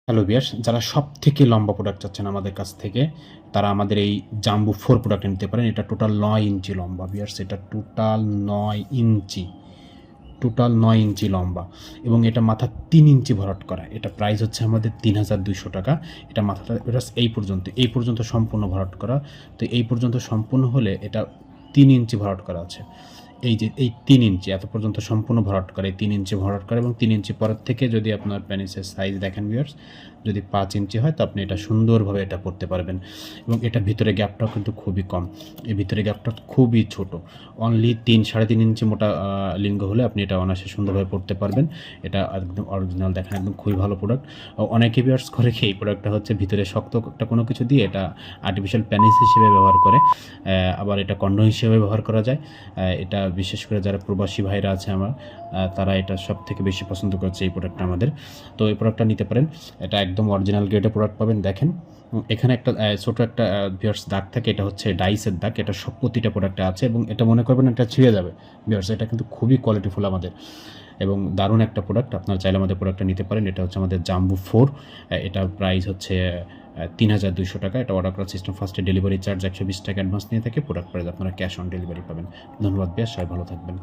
Hello viewers, যারা সবথেকে লম্বা প্রোডাক্ট চাচ্ছেন আমাদের কাছ থেকে, তারা আমাদের এই জাম্বো 4 প্রোডাক্টটা নিতে পারেন। এটা টোটাল 9 ইঞ্চি লম্বা ভিউয়ার্স, এটা টোটাল 9 ইঞ্চি, টোটাল 9 ইঞ্চি লম্বা এবং এটা মাথা 3 ইঞ্চি ভরাট করা। এটা প্রাইস হচ্ছে আমাদের ৩,২০০ টাকা। এটা মাথাটা ভিউয়ার্স এই পর্যন্ত সম্পূর্ণ ভরাট করা। তো এই পর্যন্ত সম্পূর্ণ হলে এটা 3 ইঞ্চি ভরাট করা আছে। এই যে এই 3 ইঞ্চি এত পর্যন্ত সম্পূর্ণ ভরাট করে, 3 ইঞ্চি ভরাট করে এবং 3 ইঞ্চি পরের থেকে যদি আপনার প্যানিসের সাইজ দেখেন ভিউয়ার্স, যদি 5 ইঞ্চি হয় তো আপনি এটা সুন্দরভাবে এটা পরতে পারবেন এবং এটার ভিতরে গ্যাপটাও কিন্তু খুবই কম। এর ভিতরে গ্যাপটা খুবই ছোট। অনলি 3-3.5 ইঞ্চি মোটা লিঙ্গ হলে আপনি এটা অনায়াসে সুন্দরভাবে পরতে পারবেন। এটা একদম অরিজিনাল, দেখেন একদম খুবই ভালো প্রোডাক্ট। অনেকে ভিউয়ার্স করে কি এই প্রোডাক্টটা হচ্ছে ভিতরে শক্ত একটা কোনো কিছু দিয়ে এটা আর্টিফিশিয়াল প্যানিস হিসেবে ব্যবহার করে, আবার এটা কন্ডম হিসেবে ব্যবহার করা যায়। এটা বিশেষ করে যারা প্রবাসী ভাইরা আছে আমার, তারা এটা সবথেকে বেশি পছন্দ করছে এই প্রোডাক্টটা আমাদের। তো এই প্রোডাক্টটা নিতে পারেন। এটা একদম অরিজিনাল গ্রেডের প্রোডাক্ট পাবেন। দেখেন এখানে একটা ছোটো একটা ভিউয়ার্স দাগ থাকে, এটা হচ্ছে ডাইসের দাগ। এটা সব প্রতিটা প্রোডাক্টে আছে এবং এটা মনে করবেন এটা ছিঁড়ে যাবে ভিউয়ার্স। এটা কিন্তু খুবই কোয়ালিটিফুল আমাদের এবং দারুণ একটা প্রোডাক্ট। আপনারা চাইলে আমাদের প্রোডাক্টটা নিতে পারেন। এটা হচ্ছে আমাদের জাম্বো 4। এটার প্রাইস হচ্ছে ৩,২০০ টাকা। এটা অর্ডার করার সিস্টেম ফার্স্টে ডেলিভারি চার্জ ১২০ টাকা অ্যাডভান্স নিয়ে থাকে। প্রোডাক্ট প্রাইস আপনারা ক্যাশ অন ডেলিভারি পাবেন। ধন্যবাদ বেশ, সবাই ভালো থাকবেন।